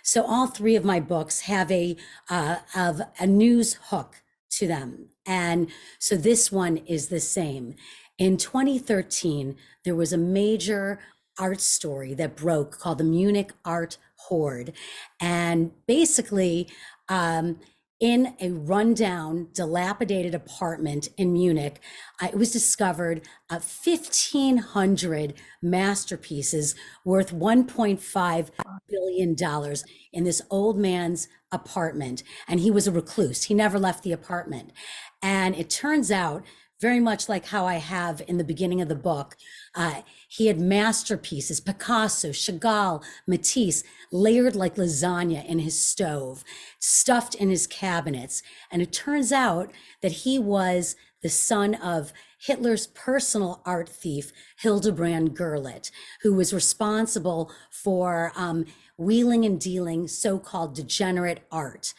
So all three of my books have of a news hook to them. And so this one is the same. In 2013, there was a major art story that broke called the Munich Art Hoard. And basically, in a rundown, dilapidated apartment in Munich, it was discovered 1,500 masterpieces worth $1.5 billion in this old man's apartment. And he was a recluse. He never left the apartment. And it turns out, very much like how I have in the beginning of the book, he had masterpieces, Picasso, Chagall, Matisse, layered like lasagna in his stove, stuffed in his cabinets. And it turns out that he was the son of Hitler's personal art thief, Hildebrand Gerlit, who was responsible for wheeling and dealing so-called degenerate art.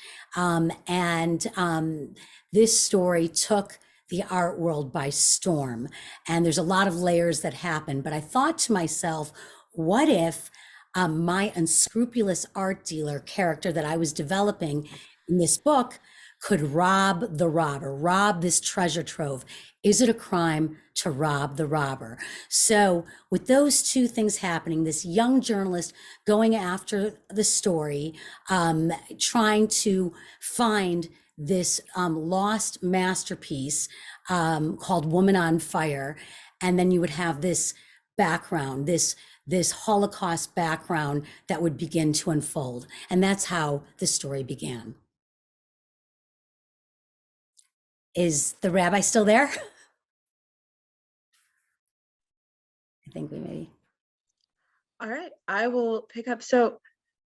This story took the art world by storm. And there's a lot of layers that happen. But I thought to myself, what if my unscrupulous art dealer character that I was developing in this book could rob the robber, rob this treasure trove? Is it a crime to rob the robber? So with those two things happening, this young journalist going after the story, trying to find this lost masterpiece called Woman on Fire. And then you would have this background, this Holocaust background that would begin to unfold. And that's how the story began. Is the rabbi still there? I think we may. All right, I will pick up. So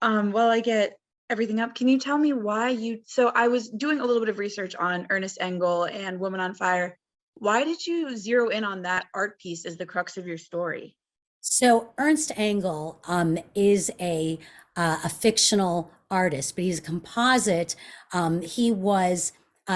while I get everything up, can you tell me why so I was doing a little bit of research on Ernst Engel and Woman on Fire. Why did you zero in on that art piece as the crux of your story? So Ernst Engel is a fictional artist, but he's a composite. He was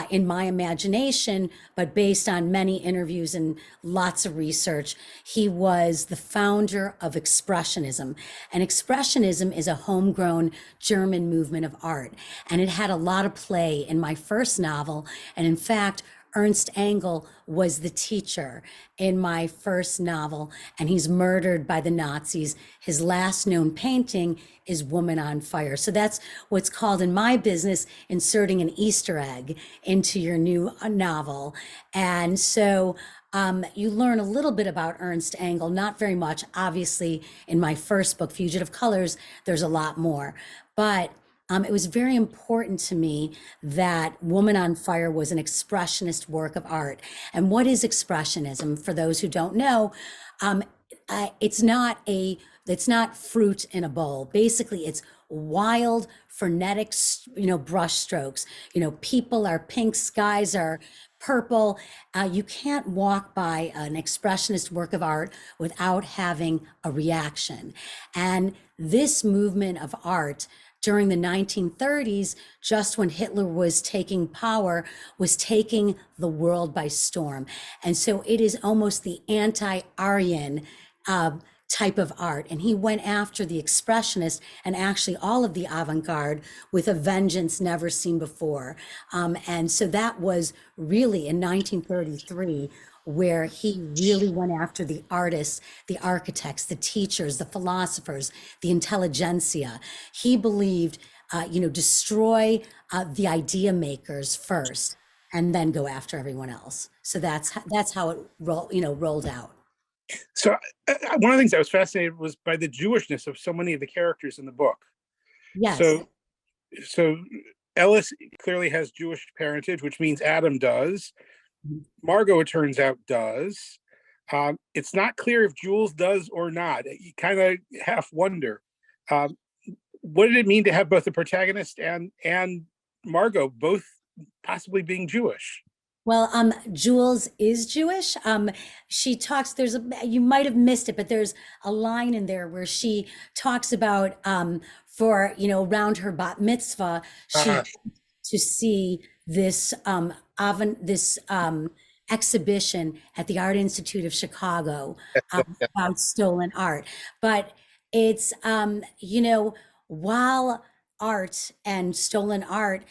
in my imagination, but based on many interviews and lots of research, he was the founder of Expressionism. And Expressionism is a homegrown German movement of art. And it had a lot of play in my first novel. And in fact, Ernst Engel was the teacher in my first novel, and he's murdered by the Nazis. His last known painting is Woman on Fire. So that's what's called in my business inserting an Easter egg into your new novel. And so you learn a little bit about Ernst Engel, not very much. Obviously, in my first book, Fugitive Colors, there's a lot more. But it was very important to me that Woman on Fire was an expressionist work of art. And what is expressionism? For those who don't know, it's not fruit in a bowl. Basically, it's wild, frenetic, brush strokes. People are pink, skies are purple. You can't walk by an expressionist work of art without having a reaction. And this movement of art during the 1930s, just when Hitler was taking power, was taking the world by storm. And so it is almost the anti-Aryan type of art. And he went after the expressionists and actually all of the avant-garde with a vengeance never seen before. And so that was really in 1933 where he really went after the artists, the architects, the teachers, the philosophers, the intelligentsia. He believed, destroy the idea makers first, and then go after everyone else. So that's how it rolled out. So one of the things I was fascinated was by the Jewishness of so many of the characters in the book. Yes. So Ellis clearly has Jewish parentage, which means Adam does. Margot, it turns out, does. It's not clear if Jules does or not. You kind of half wonder. What did it mean to have both the protagonist and Margot both possibly being Jewish? Well, Jules is Jewish. She talks, you might have missed it, but there's a line in there where she talks about, around her bat mitzvah, to see this exhibition at the Art Institute of Chicago about stolen art. But it's, while art and stolen art,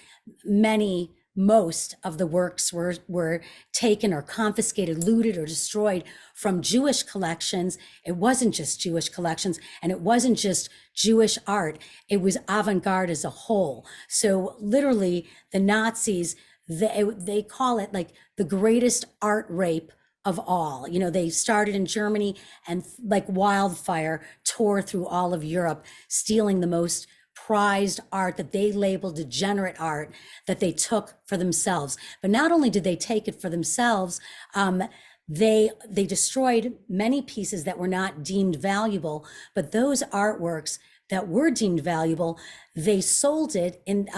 most of the works were taken or confiscated, looted, or destroyed from Jewish collections. It wasn't just Jewish collections, and it wasn't just Jewish art. It was avant-garde as a whole. So literally, the Nazis, they call it like the greatest art rape of all. You know, they started in Germany and like wildfire tore through all of Europe, stealing the most prized art that they labeled degenerate art that they took for themselves. But not only did they take it for themselves, they destroyed many pieces that were not deemed valuable, but those artworks that were deemed valuable, they sold it in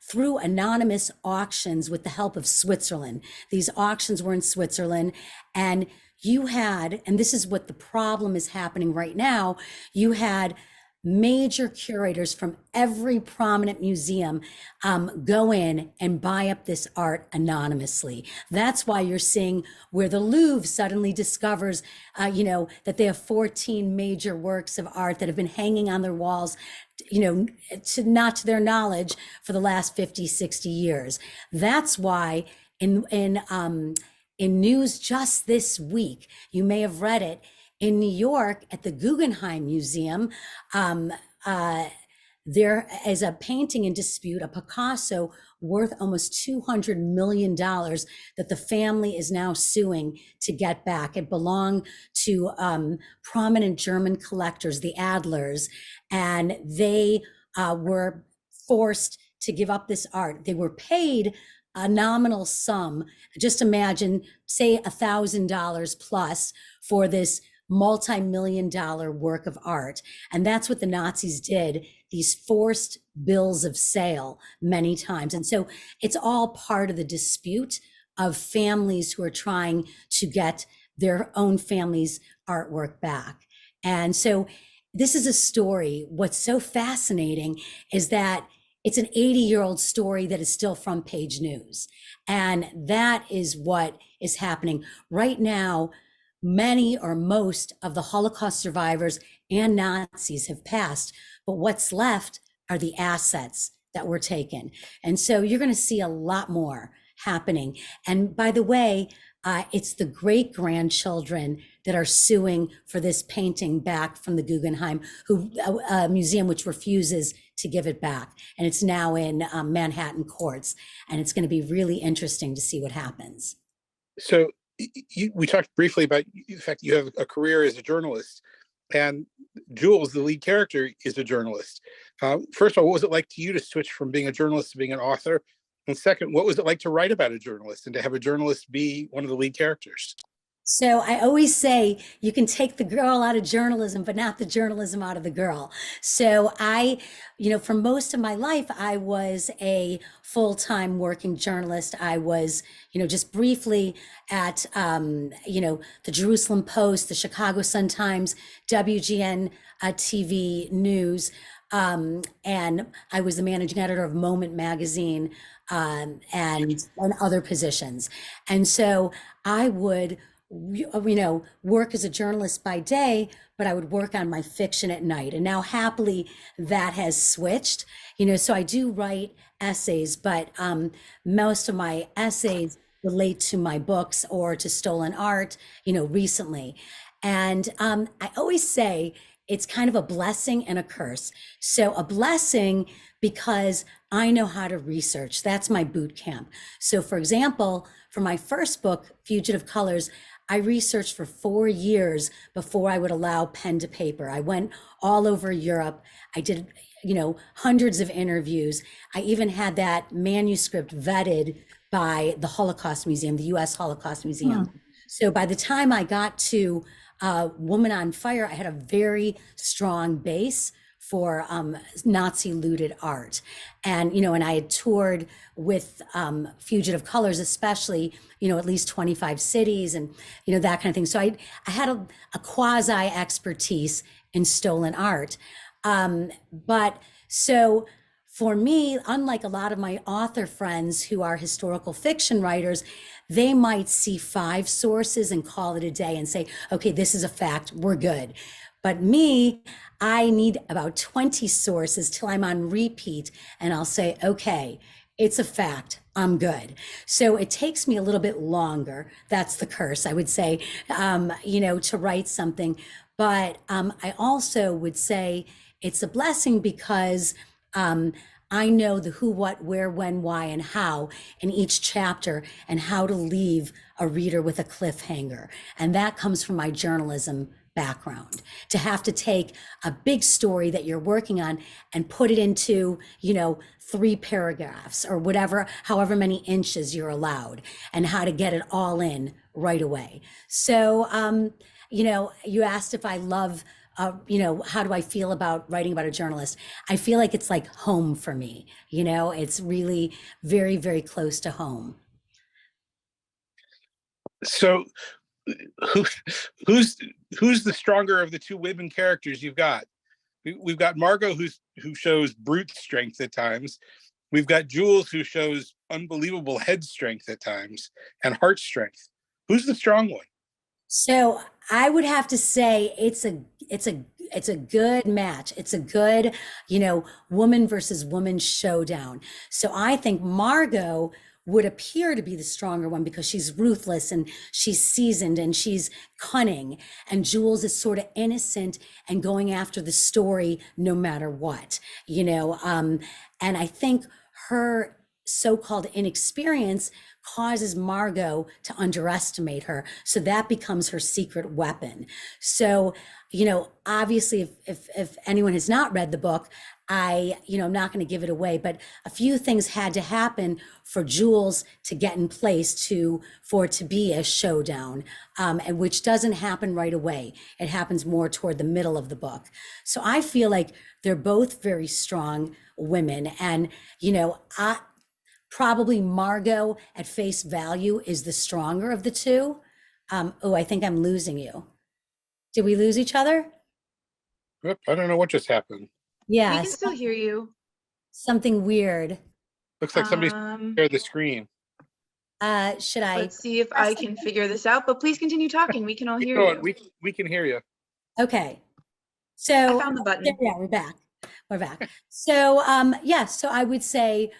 through anonymous auctions with the help of Switzerland. These auctions were in Switzerland, and you had, and this is what the problem is happening right now, you had major curators from every prominent museum go in and buy up this art anonymously. That's why you're seeing where the Louvre suddenly discovers, that they have 14 major works of art that have been hanging on their walls, not to their knowledge for the last 50, 60 years. That's why in news just this week, you may have read it, in New York at the Guggenheim Museum, there is a painting in dispute, a Picasso worth almost $200 million that the family is now suing to get back. It belonged to prominent German collectors, the Adlers, and they were forced to give up this art. They were paid a nominal sum. Just imagine, say $1,000 plus for this multi-million-dollar work of art. And that's what the Nazis did, these forced bills of sale many times. And so it's all part of the dispute of families who are trying to get their own family's artwork back. And so this is a story. What's so fascinating is that it's an 80-year-old story that is still front page news. And that is what is happening right now. Many or most of the Holocaust survivors and Nazis have passed, but what's left are the assets that were taken. And so you're going to see a lot more happening. And by the way, it's the great grandchildren that are suing for this painting back from the Guggenheim museum, which refuses to give it back. And it's now in Manhattan courts. And it's going to be really interesting to see what happens. So we talked briefly about the fact that you have a career as a journalist, and Jules, the lead character, is a journalist. First of all, what was it like to you to switch from being a journalist to being an author? And second, what was it like to write about a journalist and to have a journalist be one of the lead characters? So I always say you can take the girl out of journalism, but not the journalism out of the girl. So for most of my life, I was a full-time working journalist. I was, just briefly at, the Jerusalem Post, the Chicago Sun-Times, WGN TV News. And I was the managing editor of Moment magazine, and other positions. And so I would work as a journalist by day, but I would work on my fiction at night. And now happily that has switched, so I do write essays, but most of my essays relate to my books or to stolen art, recently. And I always say it's kind of a blessing and a curse. So a blessing because I know how to research. That's my boot camp. So for example, for my first book, Fugitive Colors, I researched for 4 years before I would allow pen to paper. I went all over Europe. I did, hundreds of interviews. I even had that manuscript vetted by the Holocaust Museum, the US Holocaust Museum. So by the time I got to Woman on Fire, I had a very strong base for Nazi looted art. And, and I had toured with Fugitive Colors, especially, at least 25 cities and, that kind of thing. So I had a quasi expertise in stolen art. But so for me, unlike a lot of my author friends who are historical fiction writers, they might see 5 sources and call it a day and say, okay, this is a fact, we're good. But me, I need about 20 sources till I'm on repeat, and I'll say, okay, it's a fact. I'm good. So it takes me a little bit longer. That's the curse, I would say, to write something. But I also would say it's a blessing because I know the who, what, where, when, why, and how in each chapter, and how to leave a reader with a cliffhanger. And that comes from my journalism background. To have to take a big story that you're working on and put it into, 3 paragraphs or whatever, however many inches you're allowed, and how to get it all in right away. So, you asked if I love, how do I feel about writing about a journalist? I feel like it's like home for me. It's really very, very close to home. So who, who's the stronger of the 2 women characters you've got? We've got Margot, who shows brute strength at times. We've got Jules, who shows unbelievable head strength at times and heart strength. Who's the strong one? So I would have to say it's a good match. It's a good, woman versus woman showdown. So I think Margot would appear to be the stronger one because she's ruthless and she's seasoned and she's cunning. And Jules is sort of innocent and going after the story no matter what, and I think her so-called inexperience causes Margot to underestimate her. So that becomes her secret weapon. So, obviously if anyone has not read the book, I'm not going to give it away, but a few things had to happen for Jules to get in place for it to be a showdown, and which doesn't happen right away. It happens more toward the middle of the book. So I feel like they're both very strong women, and probably Margot at face value is the stronger of the 2. I think I'm losing you. Did we lose each other? Yep, I don't know what just happened. Yeah. We can still hear you. Something weird. Looks like somebody shared the screen. Should I? Let's see if I can figure this out, but please continue talking. We can all hear you. We can hear you. Okay. So I found the button. Yeah, we're back. So so I would say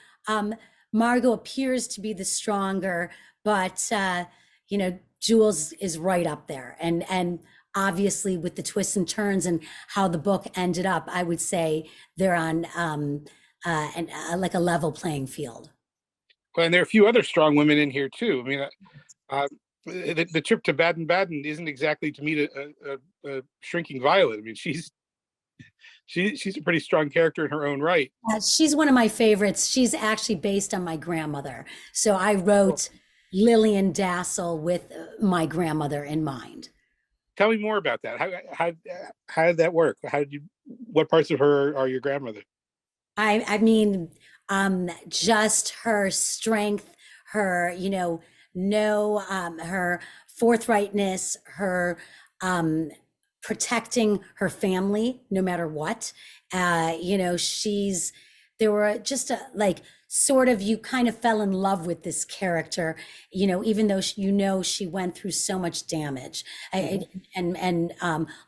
Margot appears to be the stronger, but Jules is right up there. And obviously with the twists and turns and how the book ended up, I would say they're on like a level playing field. Well, and there are a few other strong women in here too. I mean, the trip to Baden-Baden isn't exactly to meet a shrinking violet. I mean, she's a pretty strong character in her own right. She's one of my favorites. She's actually based on my grandmother. So I wrote Lillian Dassel with my grandmother in mind. Tell me more about that. How did that work? What parts of her are your grandmother? I mean, just her strength, her, her forthrightness, her protecting her family no matter what. There were just sort of, you kind of fell in love with this character, even though she went through so much damage and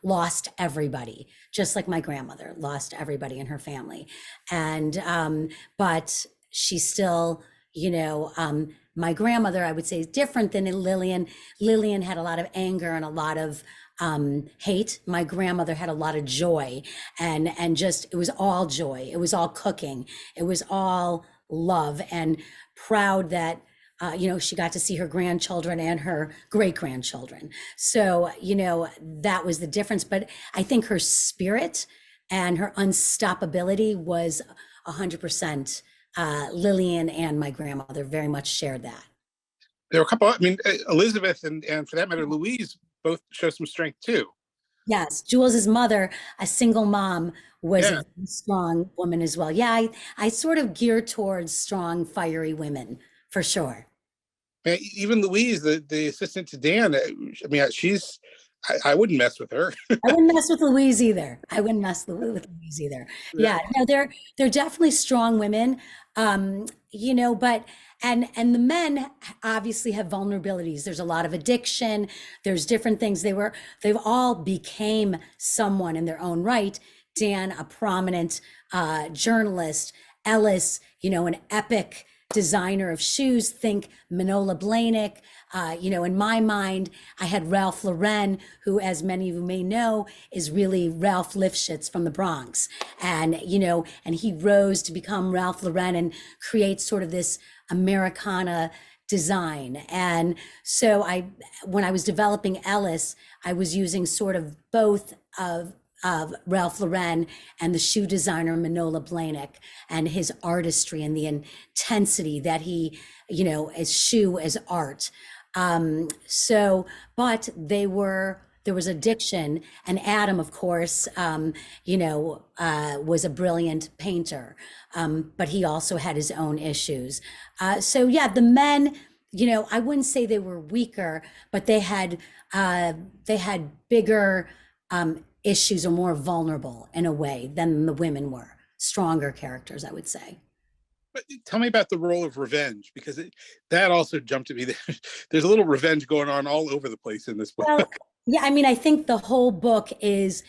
lost everybody, just like my grandmother lost everybody in her family. And but she still, my grandmother, I would say, is different than Lillian. Lillian had a lot of anger and a lot of hate. My grandmother had a lot of joy, and just, it was all joy. It was all cooking. It was all love, and proud that she got to see her grandchildren and her great grandchildren. So that was the difference. But I think her spirit and her unstoppability was 100%. Lillian and my grandmother very much shared that. There were a couple. I mean, Elizabeth and for that matter, Louise both show some strength too. Yes, Jules's mother, a single mom, was a strong woman as well. Yeah, I sort of gear towards strong, fiery women for sure. Even Louise, the assistant to Dan, I mean, I wouldn't mess with her. I wouldn't mess with Louise either. Yeah, no, they're definitely strong women. You know, but and the men obviously have vulnerabilities. There's a lot of addiction. There's different things. They've all became someone in their own right. Dan, a prominent journalist. Ellis, you know, an epic designer of shoes. Think Manola Blahnik. You know, in my mind, I had Ralph Lauren, who, as many of you may know, is really Ralph Lifshitz from the Bronx. And, you know, and he rose to become Ralph Lauren and create sort of this Americana design. And so when I was developing Ellis, I was using sort of both of Ralph Lauren and the shoe designer Manola Blahnik, and his artistry and the intensity that he, you know, as shoe as art. But there was addiction, and Adam, of course, you know, was a brilliant painter, but he also had his own issues. So yeah, the men, you know, I wouldn't say they were weaker, but they had bigger issues, or more vulnerable in a way than the women were. Stronger characters, I would say. But tell me about the role of revenge, because that also jumped at me. There's a little revenge going on all over the place in this book. Well, yeah, I mean, I think the whole book there's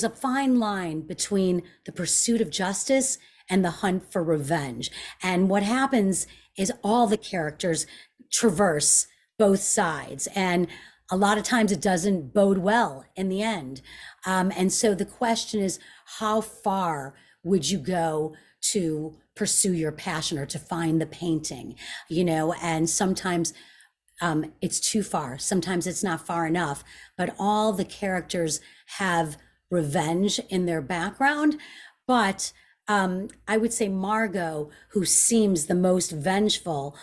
a fine line between the pursuit of justice and the hunt for revenge. And what happens is all the characters traverse both sides. And a lot of times it doesn't bode well in the end. And so the question is, how far would you go to pursue your passion or to find the painting, you know? And sometimes it's too far. Sometimes it's not far enough, but all the characters have revenge in their background. But I would say Margot, who seems the most vengeful,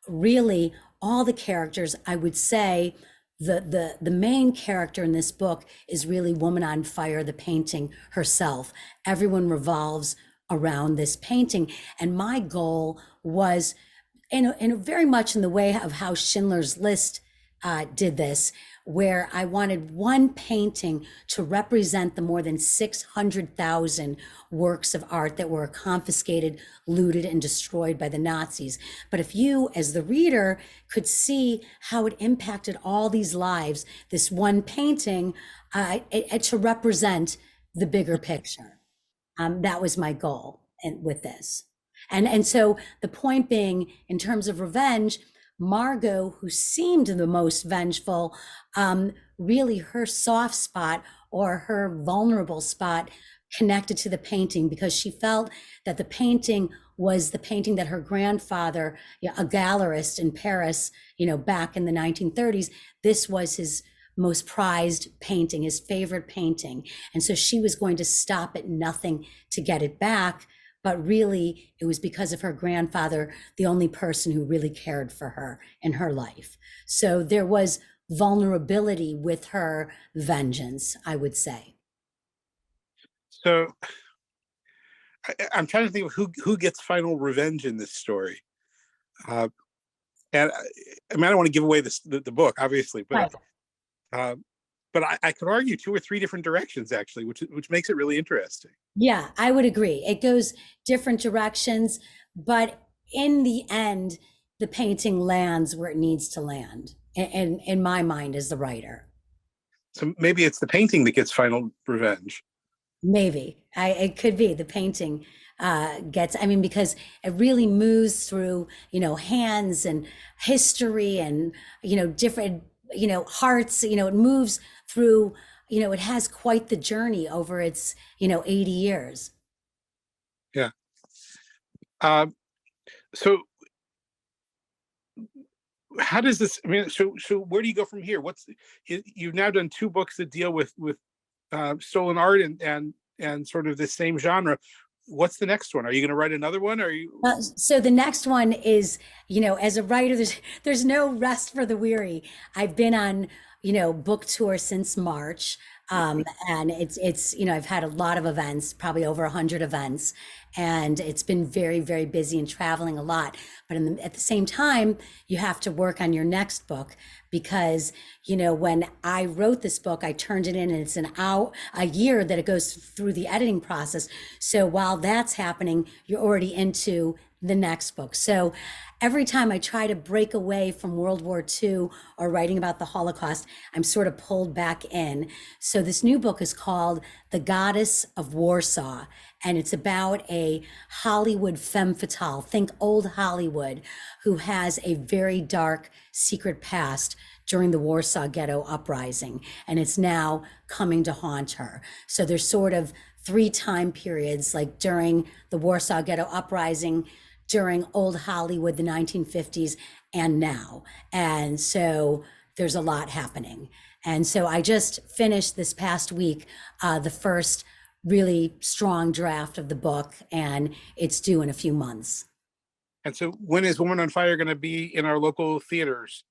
really all the characters, I would say, the main character in this book is really Woman on Fire, the painting herself. Everyone revolves around this painting. And my goal was, in very much in the way of how Schindler's List did this, where I wanted one painting to represent the more than 600,000 works of art that were confiscated, looted, and destroyed by the Nazis. But if you, as the reader, could see how it impacted all these lives, this one painting, to represent the bigger picture. That was my goal with this. And so the point being, in terms of revenge, Margot, who seemed the most vengeful, really her soft spot, or her vulnerable spot, connected to the painting, because she felt that the painting was the painting that her grandfather, a gallerist in Paris, you know, back in the 1930s, this was his most prized painting, his favorite painting. And so she was going to stop at nothing to get it back. But really, it was because of her grandfather, the only person who really cared for her in her life. So there was vulnerability with her vengeance, I would say. So I'm trying to think of who gets final revenge in this story. And I mean, I don't want to give away the book, obviously, but right. But I could argue 2 or 3 different directions, actually, which makes it really interesting. Yeah, I would agree. It goes different directions, but in the end, the painting lands where it needs to land, in my mind, as the writer. So maybe it's the painting that gets final revenge. Maybe it could be the painting gets, I mean, because it really moves through, you know, hands and history and, you know, different, you know, hearts, you know, it moves through, you know, it has quite the journey over its, you know, 80 years. Yeah. So how does this, I mean, so where do you go from here? You've now done 2 books that deal with stolen art and sort of the same genre. What's the next one? Are you going to write another one? Or are you? So the next one is, you know, as a writer, there's no rest for the weary. I've been on, you know, book tour since March. And it's, you know, I've had a lot of events, probably over 100 events. and it's been very, very busy and traveling a lot. But at the same time, you have to work on your next book, because, you know, when I wrote this book, I turned it in, and it's a year that it goes through the editing process. So while that's happening, you're already into the next book. So every time I try to break away from World War II or writing about the Holocaust, I'm sort of pulled back in. So this new book is called The Goddess of Warsaw, and it's about a Hollywood femme fatale, think old Hollywood, who has a very dark secret past during the Warsaw Ghetto uprising, and it's now coming to haunt her. So there's sort of three time periods, like during the Warsaw Ghetto uprising, during old Hollywood, the 1950s, and now. And so there's a lot happening. And so I just finished this past week the first really strong draft of the book, and it's due in a few months. And so when is Woman on Fire going to be in our local theaters?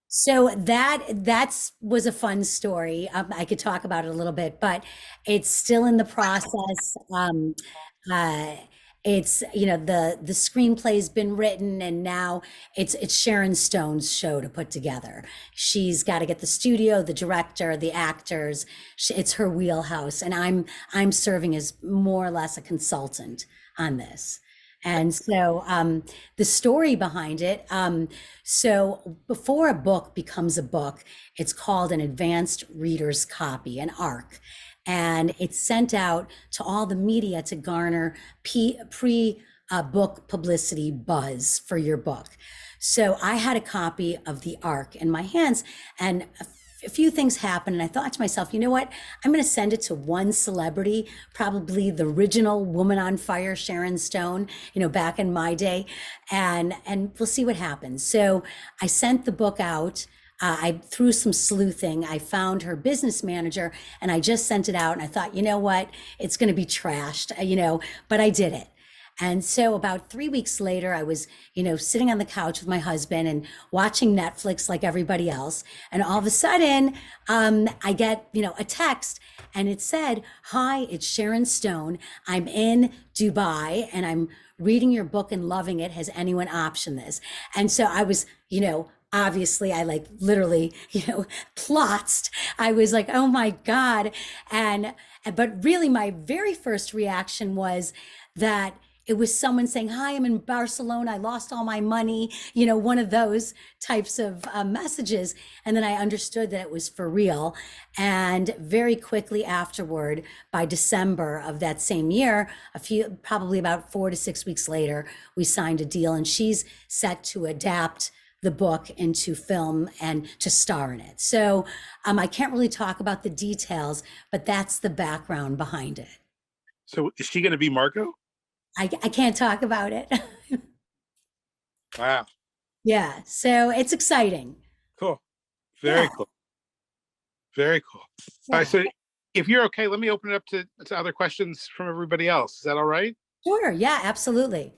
So that was a fun story. I could talk about it a little bit, but it's still in the process. Uh, it's, you know, the screenplay's been written, and now it's Sharon Stone's show to put together. She's got to get the studio, the director, the actors. It's her wheelhouse, and I'm serving as more or less a consultant on this. And so the story behind it, so before a book becomes a book, it's called an advanced reader's copy, an ARC. And it's sent out to all the media to garner pre-book publicity buzz for your book. So I had a copy of the ARC in my hands, and a few things happened, and I thought to myself, you know what? I'm going to send it to one celebrity, probably the original Woman on Fire, Sharon Stone, you know, back in my day, and we'll see what happens. So I sent the book out. I through some sleuthing, I found her business manager, and I just sent it out. And I thought, you know what? It's going to be trashed, you know, but I did it. And so about 3 weeks later, I was, you know, sitting on the couch with my husband and watching Netflix like everybody else. And all of a sudden, I get, you know, a text, and it said, "Hi, it's Sharon Stone. I'm in Dubai, and I'm reading your book and loving it. Has anyone optioned this?" And so I was, you know, obviously I like literally, you know, plotzed. I was like, oh my God. But really my very first reaction was that it was someone saying, "Hi, I'm in Barcelona. I lost all my money," you know, one of those types of messages. And then I understood that it was for real. And very quickly afterward, by December of that same year, probably about 4 to 6 weeks later, we signed a deal, and she's set to adapt the book into film and to star in it. So I can't really talk about the details, but that's the background behind it. So is she going to be Margot? I can't talk about it. Wow. Yeah, so it's exciting. Cool. Very cool. Very cool. All right. So if you're okay, let me open it up to other questions from everybody else. Is that all right? Sure. Yeah, absolutely.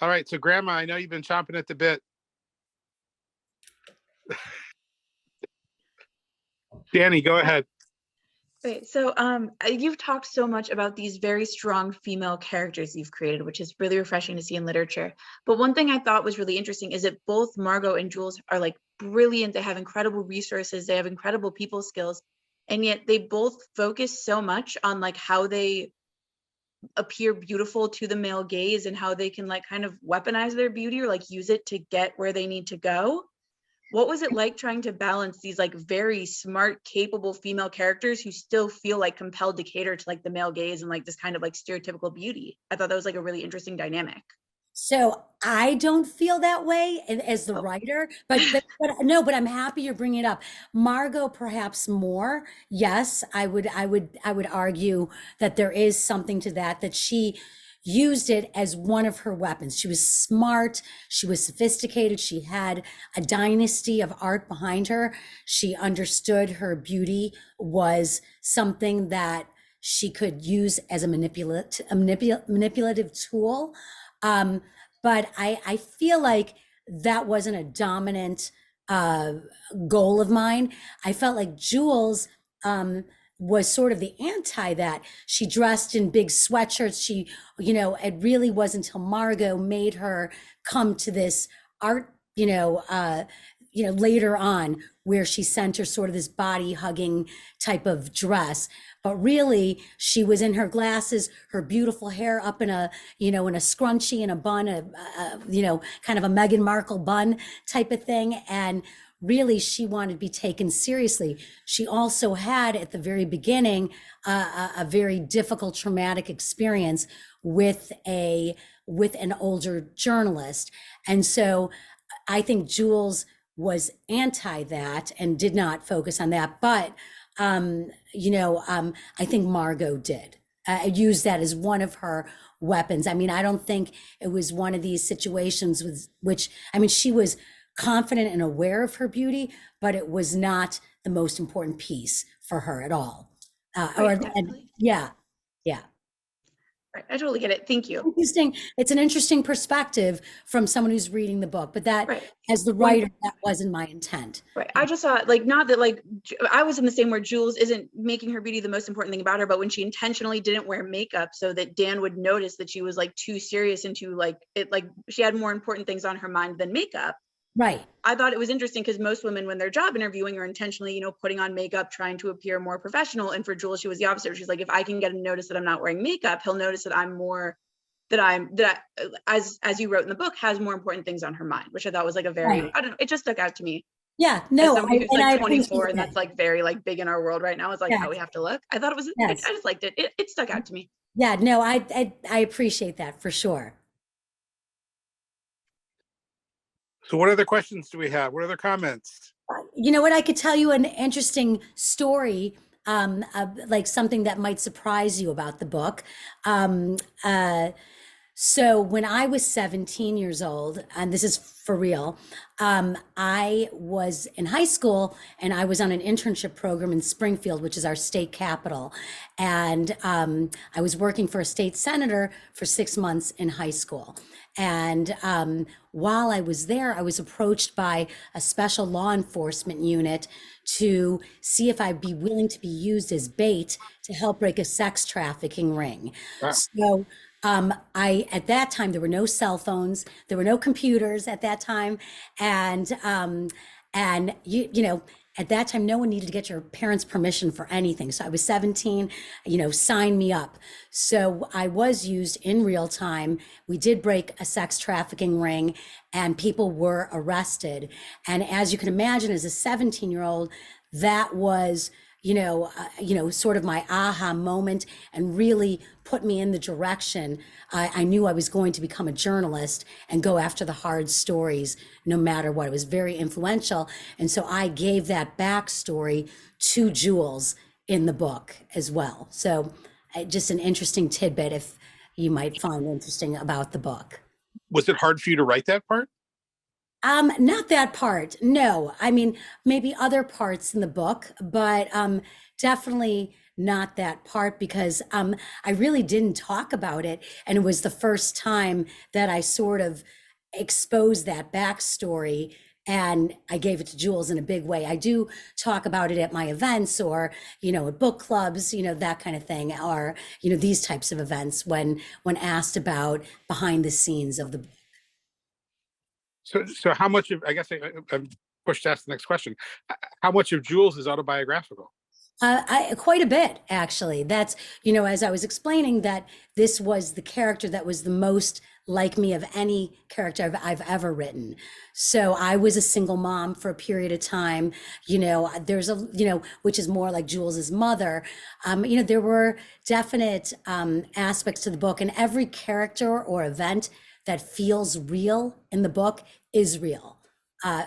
All right. So Grandma, I know you've been chomping at the bit. Danny, go ahead. Wait, so you've talked so much about these very strong female characters you've created, which is really refreshing to see in literature. But one thing I thought was really interesting is that both Margot and Jules are like brilliant. They have incredible resources. They have incredible people skills. And yet they both focus so much on like how they appear beautiful to the male gaze and how they can like kind of weaponize their beauty or like use it to get where they need to go. What was it like trying to balance these like very smart, capable female characters who still feel like compelled to cater to like the male gaze and like this kind of like stereotypical beauty? I thought that was like a really interesting dynamic. So I don't feel that way as the writer, but no, but I'm happy you're bringing it up. Margot, perhaps more. Yes, I would argue that there is something to that she used it as one of her weapons. She was smart. She was sophisticated. She had a dynasty of art behind her. She understood her beauty was something that she could use as a manipulative tool. But I feel like that wasn't a dominant goal of mine. I felt like Jules was sort of the anti that. She dressed in big sweatshirts. She, it really wasn't until Margot made her come to this art, later on, where she sent her sort of this body hugging type of dress. But really, she was in her glasses, her beautiful hair up in a, in a scrunchie and a bun, kind of a Meghan Markle bun type of thing. And really, she wanted to be taken seriously. She also had, at the very beginning, a very difficult, traumatic experience with an older journalist. And so I think Jules was anti that and did not focus on that. But I think Margot did use that as one of her weapons. I mean, I don't think it was one of these situations she was confident and aware of her beauty, but it was not the most important piece for her at all. Yeah. Right, I totally get it. Thank you. Interesting. It's an interesting perspective from someone who's reading the book, but that, right. As the writer, that wasn't my intent. Right. I just thought, not that, I was in the same where Jules isn't making her beauty the most important thing about her, but when she intentionally didn't wear makeup so that Dan would notice that she was too serious and too she had more important things on her mind than makeup. Right. I thought it was interesting because most women, when they're job interviewing, are intentionally, putting on makeup, trying to appear more professional. And for Jules, she was the opposite. She's like, if I can get him to notice that I'm not wearing makeup, he'll notice that as you wrote in the book, has more important things on her mind, which I thought was a very, right. I don't know, it just stuck out to me. Yeah, no, as somebody who's 24 and that's very big in our world right now. It's how we have to look. I thought it was, yes. I just liked it. It stuck out to me. Yeah, no, I appreciate that for sure. So what other questions do we have? What other comments? You know what? I could tell you an interesting story, something that might surprise you about the book. So when I was 17 years old, and this is for real, I was in high school and I was on an internship program in Springfield, which is our state capital. And I was working for a state senator for 6 months in high school. And while I was there, I was approached by a special law enforcement unit to see if I'd be willing to be used as bait to help break a sex trafficking ring. Wow. So at that time, there were no cell phones, there were no computers at that time. And at that time, no one needed to get your parents' permission for anything. So I was 17, sign me up. So I was used in real time. We did break a sex trafficking ring and people were arrested. And as you can imagine, as a 17-year-old, that was, sort of my aha moment and really put me in the direction. I knew I was going to become a journalist and go after the hard stories, no matter what. It was very influential. And so I gave that backstory to Jules in the book as well. So just an interesting tidbit if you might find interesting about the book. Was it hard for you to write that part? Not that part. No, I mean, maybe other parts in the book, but definitely not that part because I really didn't talk about it. And it was the first time that I sort of exposed that backstory and I gave it to Jules in a big way. I do talk about it at my events or, at book clubs, that kind of thing, or, these types of events when asked about behind the scenes of the book. So how much of, I guess I'm pushed to ask the next question. How much of Jules is autobiographical? Quite a bit, actually. That's, as I was explaining that this was the character that was the most like me of any character I've ever written. So I was a single mom for a period of time, there's which is more like Jules's mother. There were definite aspects to the book and every character or event that feels real in the book is real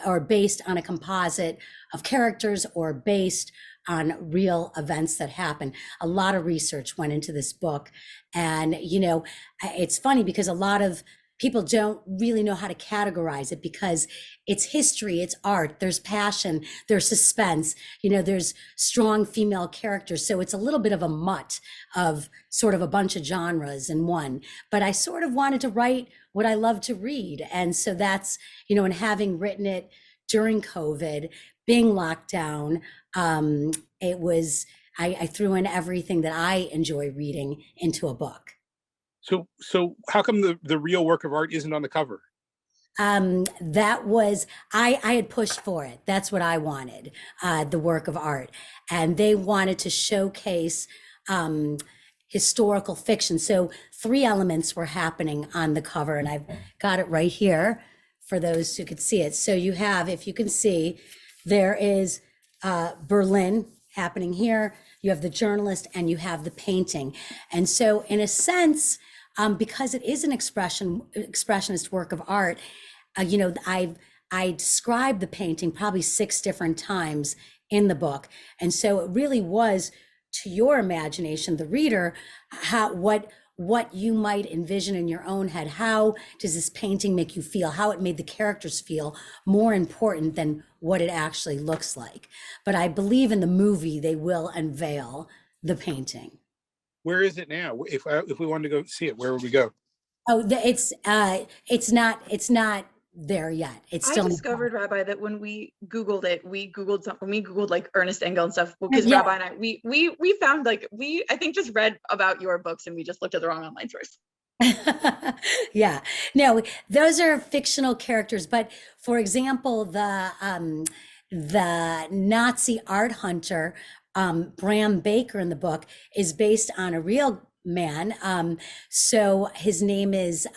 or based on a composite of characters or based on real events that happen. A lot of research went into this book. And, it's funny because a lot of people don't really know how to categorize it because it's history, it's art, there's passion, there's suspense, there's strong female characters. So it's a little bit of a mutt of sort of a bunch of genres in one. But I sort of wanted to write what I love to read. And so that's, and having written it during COVID, being locked down, it was I threw in everything that I enjoy reading into a book. So how come the real work of art isn't on the cover? That was, I had pushed for it. That's what I wanted, the work of art. And they wanted to showcase historical fiction. So 3 elements were happening on the cover, and I've got it right here for those who could see it. So you have, if you can see, there is Berlin happening here. You have the journalist and you have the painting. And so in a sense, because it is an expressionist work of art, you know, I described the painting probably 6 different times in the book. And so it really was, to your imagination, the reader, what you might envision in your own head. How does this painting make you feel? How it made the characters feel, more important than what it actually looks like. But I believe in the movie, they will unveil the painting. Where is it now? If we wanted to go see it, where would we go? Oh, it's not there yet. It's I still. discovered, Rabbi, that when we Googled it, we Googled something. We Googled like Ernst Engel and stuff because Yeah. Rabbi and I, we found like I think just read about your books and we just looked at the wrong online source. Yeah, no, those are fictional characters. But for example, the Nazi art hunter, Bram Baker in the book is based on a real man. So his name is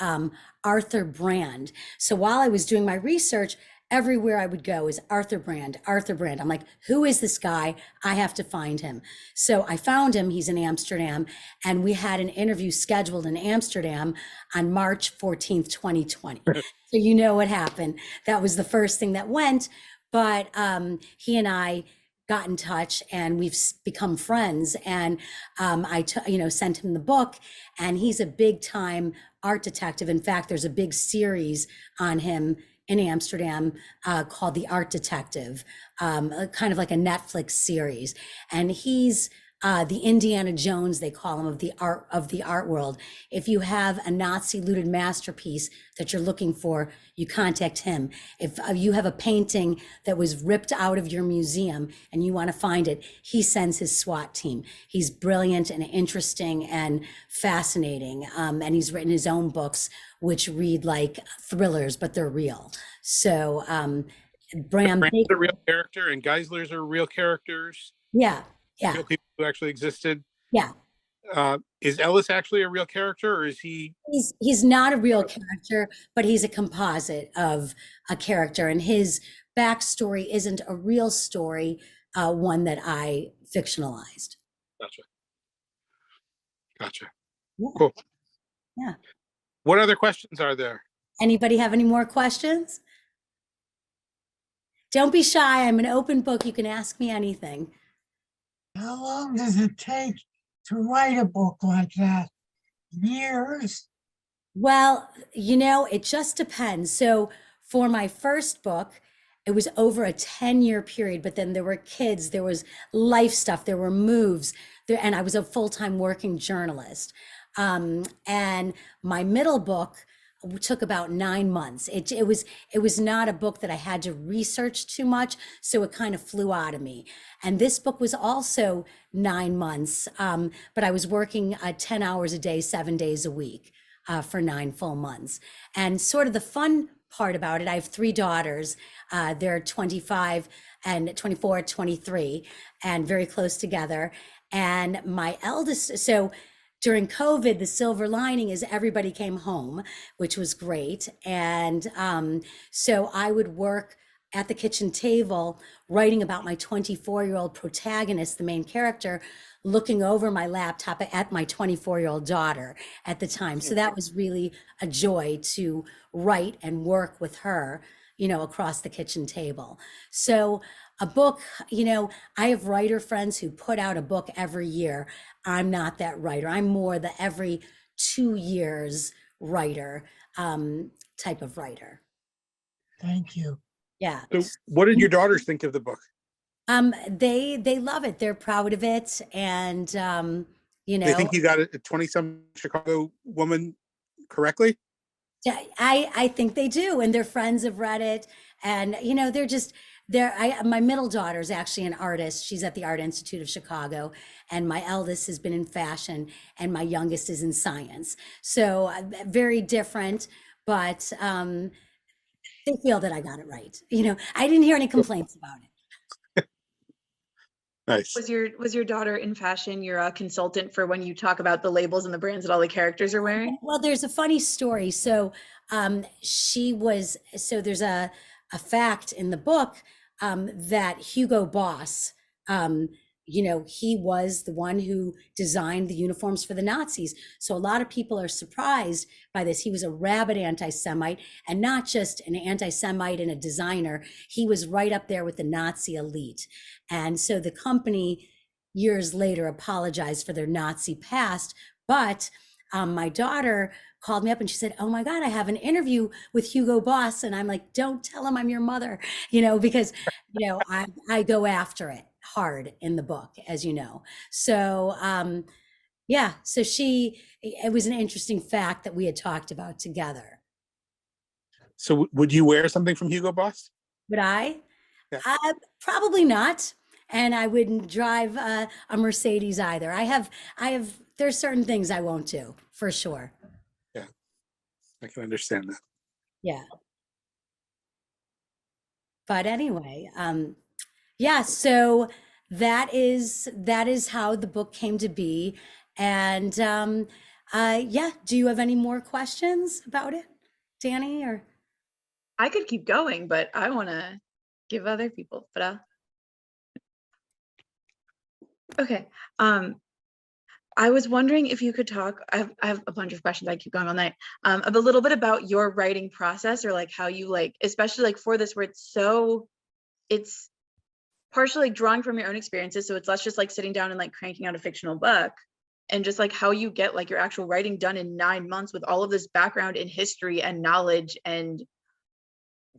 Arthur Brand. So while I was doing my research, everywhere I would go is Arthur Brand, Arthur Brand. I'm like, who is this guy? I have to find him. So I found him. He's in Amsterdam. And we had an interview scheduled in Amsterdam on March 14th, 2020. So you know what happened. That was the first thing that went. But he and I got in touch and we've become friends. And I sent him the book, and he's a big time art detective. In fact, there's a big series on him in Amsterdam called The Art Detective, kind of like a Netflix series. And he's the Indiana Jones, they call him, of the art world. If you have a Nazi looted masterpiece that you're looking for, you contact him. If you have a painting that was ripped out of your museum and you want to find it, he sends his SWAT team. He's brilliant and interesting and fascinating. And he's written his own books, which read like thrillers, but they're real. So Bram Brand's Baker, a real character, and Geisler's are real characters. yeah, Real people who actually existed. yeah. Is Ellis actually a real character, or is he? He's not a real character, but he's a composite of a character, and his backstory isn't a real story, one that I fictionalized. Gotcha. Yeah. Cool. Yeah. What other questions are there? Anybody have any more questions? Don't be shy. I'm an open book. You can ask me anything. How long does it take to write a book like that? Years? Well, it just depends. So for my first book, it was over a 10-year period, but then there were kids, there was life stuff, there were moves, and I was a full-time working journalist. And my middle book took about 9 months. It was not a book that I had to research too much, so it kind of flew out of me. And this book was also 9 months, but I was working 10 hours a day, 7 days a week for 9 full months. And sort of the fun part about it, I have 3 daughters. They're 25 and 24, 23, and very close together. And my eldest, so during COVID, the silver lining is everybody came home, which was great. And so I would work at the kitchen table, writing about my 24-year-old protagonist, the main character, looking over my laptop at my 24-year-old daughter at the time. So that was really a joy to write and work with her, across the kitchen table. So a book, I have writer friends who put out a book every year. I'm not that writer. I'm more the every 2 years writer, type of writer. Thank you. Yeah. So what did your daughters think of the book? They love it. They're proud of it. And, They think you got a 20-some Chicago woman correctly? I think they do. And their friends have read it. And, My middle daughter is actually an artist. She's at the Art Institute of Chicago, and my eldest has been in fashion, and my youngest is in science. So very different, but they feel that I got it right. I didn't hear any complaints about it. Nice. Was your daughter in fashion? You're a consultant for when you talk about the labels and the brands that all the characters are wearing? Well, there's a funny story. So there's a fact in the book that Hugo Boss, he was the one who designed the uniforms for the Nazis. So a lot of people are surprised by this. He was a rabid anti-Semite, and not just an anti-Semite and a designer. He was right up there with the Nazi elite. And so the company years later apologized for their Nazi past, but my daughter called me up and she said, "Oh my God, I have an interview with Hugo Boss." And I'm like, "Don't tell him I'm your mother," because, I go after it hard in the book, as you know. So, yeah, so it was an interesting fact that we had talked about together. So would you wear something from Hugo Boss? Would I? Yeah. Probably not. And I wouldn't drive a Mercedes either. There's certain things I won't do, for sure. Yeah, I can understand that. Yeah. But anyway, yeah, so that is how the book came to be. And yeah, do you have any more questions about it, Danny? Or I could keep going, but I want to give other people, but okay. I was wondering if you could talk, I have a bunch of questions, I keep going all night, a little bit about your writing process, or like how you especially like for this, where it's partially drawing from your own experiences. So it's less just like sitting down and like cranking out a fictional book, and just like how you get like your actual writing done in 9 months with all of this background in history and knowledge. And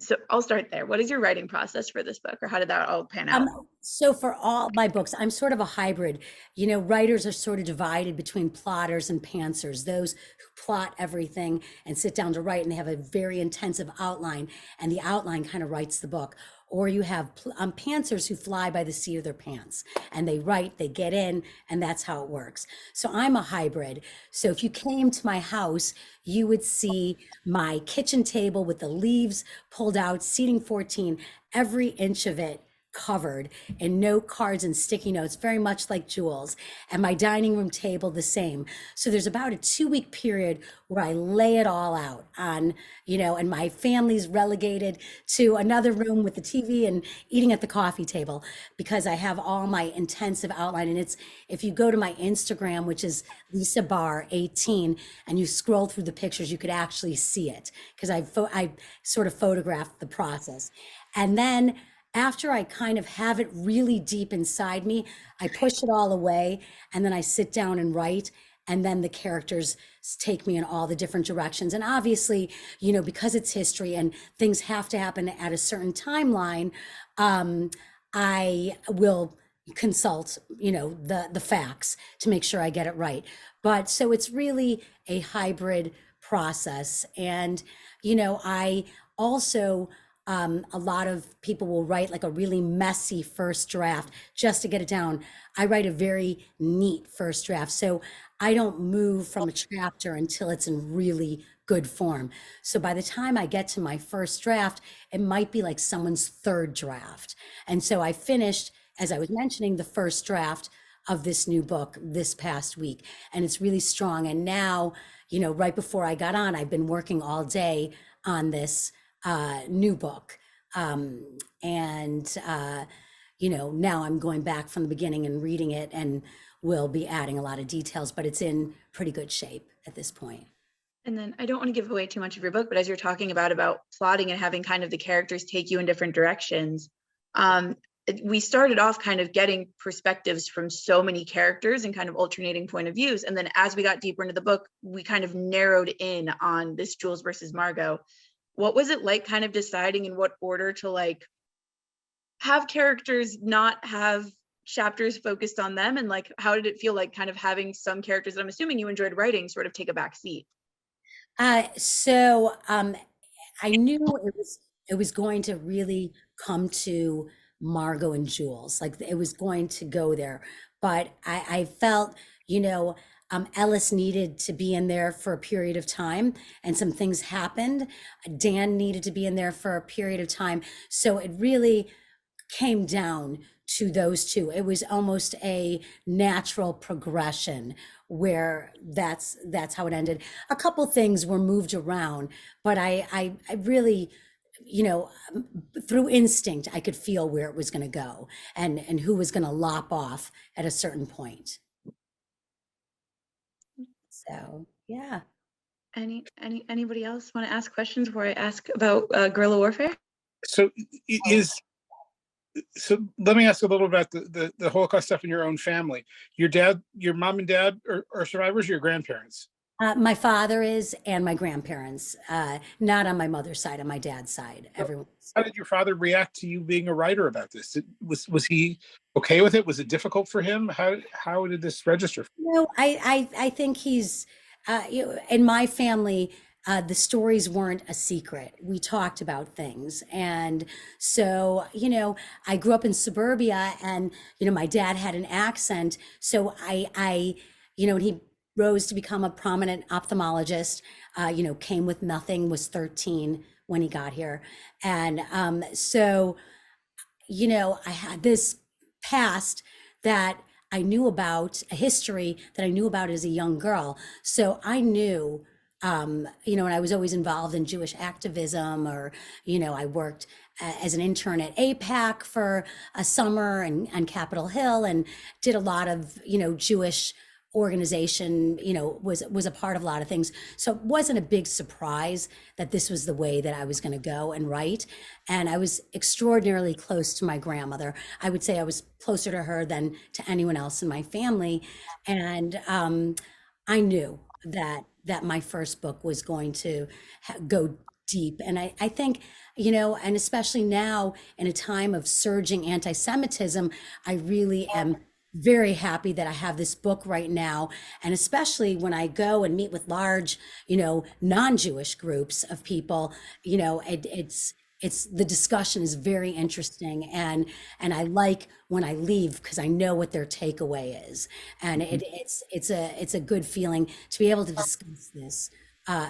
so I'll start there. What is your writing process for this book, or how did that all pan out? So for all my books, I'm sort of a hybrid. Writers are sort of divided between plotters and pantsers, those who plot everything and sit down to write, and they have a very intensive outline, and the outline kind of writes the book. Or you have pantsers who fly by the seat of their pants, and they write, they get in, and that's how it works. So I'm a hybrid. So if you came to my house, you would see my kitchen table with the leaves pulled out, seating 14, every inch of it covered in note cards and sticky notes, very much like Jules, and my dining room table the same. So there's about a 2-week period where I lay it all out on, and my family's relegated to another room with the TV and eating at the coffee table, because I have all my intensive outline. And if you go to my Instagram, which is Lisa Barr 18, and you scroll through the pictures, you could actually see it, because I sort of photographed the process. And then after I kind of have it really deep inside me, I push it all away, and then I sit down and write, and then the characters take me in all the different directions. And obviously, because it's history and things have to happen at a certain timeline, I will consult, the facts to make sure I get it right. But so it's really a hybrid process. And, I also, a lot of people will write like a really messy first draft just to get it down. I write a very neat first draft. So I don't move from a chapter until it's in really good form. So by the time I get to my first draft, it might be like someone's third draft. And so I finished, as I was mentioning, the first draft of this new book this past week, and it's really strong. And now, right before I got on, I've been working all day on this new book. Now I'm going back from the beginning and reading it, and will be adding a lot of details, but it's in pretty good shape at this point. And then I don't want to give away too much of your book, but as you're talking about plotting and having kind of the characters take you in different directions, we started off kind of getting perspectives from so many characters and kind of alternating point of views. And then as we got deeper into the book, we kind of narrowed in on this Jules versus Margot. What was it like kind of deciding in what order to like have characters not have chapters focused on them? And like, how did it feel like kind of having some characters that I'm assuming you enjoyed writing sort of take a back seat? I knew it was it was going to really come to Margot and Jules, like it was going to go there. But I felt, you know, Ellis needed to be in there for a period of time, and some things happened. Dan needed to be in there for a period of time. So it really came down to those two. It was almost a natural progression where that's how it ended. A couple things were moved around, but I really, you know, through instinct, I could feel where it was going to go and who was going to lop off at a certain point. So, yeah. Anybody else want to ask questions before I ask about guerrilla warfare? So so let me ask a little about the Holocaust stuff in your own family. Your mom and dad are survivors, or your grandparents? My father is, and my grandparents, not on my mother's side, on my dad's side. Everyone. How did your father react to you being a writer about this? Was he okay with it? Was it difficult for him? How did this register? No, I think he's, you know, in my family, the stories weren't a secret. We talked about things. And so, you know, I grew up in suburbia, and, you know, my dad had an accent. So you know, when he rose to become a prominent ophthalmologist, you know, came with nothing, was 13 when he got here. And so, you know, I had this past that I knew about, a history that I knew about as a young girl. So I knew, you know, and I was always involved in Jewish activism, or, you know, I worked as an intern at APAC for a summer and on Capitol Hill, and did a lot of, you know, Jewish organization, you know, was a part of a lot of things. So it wasn't a big surprise that this was the way that I was going to go and write. And I was extraordinarily close to my grandmother. I would say I was closer to her than to anyone else in my family. And I knew that my first book was going to go deep. And I think, you know, and especially now in a time of surging anti-Semitism, I really am very happy that I have this book right now. And especially when I go and meet with large, you know, non-Jewish groups of people, you know, it's the discussion is very interesting, and I like when I leave, because I know what their takeaway is, and it's a good feeling to be able to discuss this,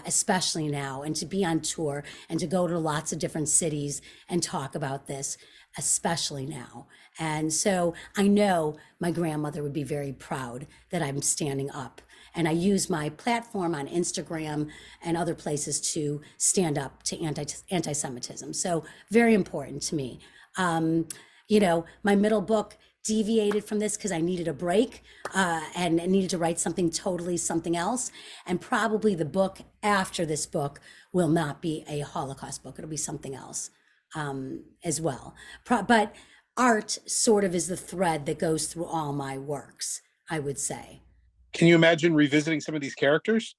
especially now, and to be on tour and to go to lots of different cities and talk about this, especially now. And so I know my grandmother would be very proud that I'm standing up. And I use my platform on Instagram and other places to stand up to anti-Semitism. So very important to me. You know, my middle book deviated from this because I needed a break, and needed to write something else. And probably the book after this book will not be a Holocaust book. It'll be something else as well. But art sort of is the thread that goes through all my works, I would say. Can you imagine revisiting some of these characters?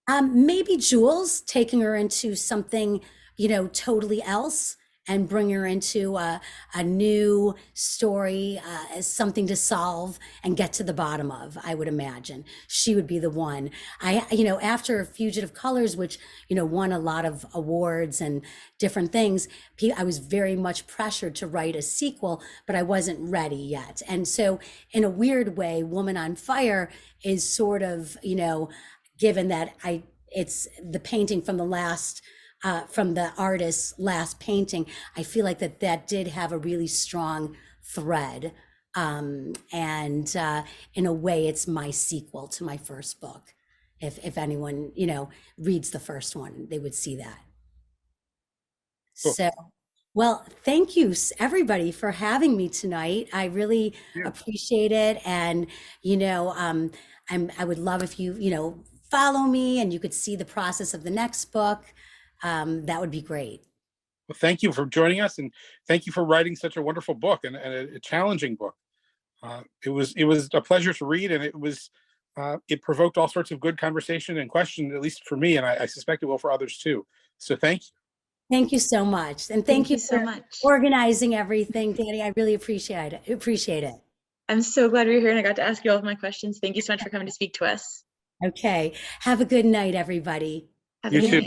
Maybe Jules, taking her into something, you know, totally else, and bring her into a new story, as something to solve and get to the bottom of. I would imagine she would be the one. You know, after Fugitive Colors, which, you know, won a lot of awards and different things, I was very much pressured to write a sequel, but I wasn't ready yet. And so in a weird way, Woman on Fire is sort of, you know, given that it's the painting from the last, from the artist's last painting, I feel like that did have a really strong thread. And in a way, it's my sequel to my first book. If anyone, you know, reads the first one, they would see that. Cool. So, well, thank you everybody for having me tonight. I really appreciate it. And, you know, I would love if you, you know, follow me and you could see the process of the next book. That would be great. Well, thank you for joining us, and thank you for writing such a wonderful book and a challenging book. It was a pleasure to read, and it provoked all sorts of good conversation and question, at least for me, and I suspect it will for others too. So thank you. Thank you so much, and thank you so for much. organizing everything, Danny. I really appreciate it. I'm so glad we were here and I got to ask you all of my questions. Thank you so much for coming to speak to us. Okay, have a good night, everybody. Have You a good too. night.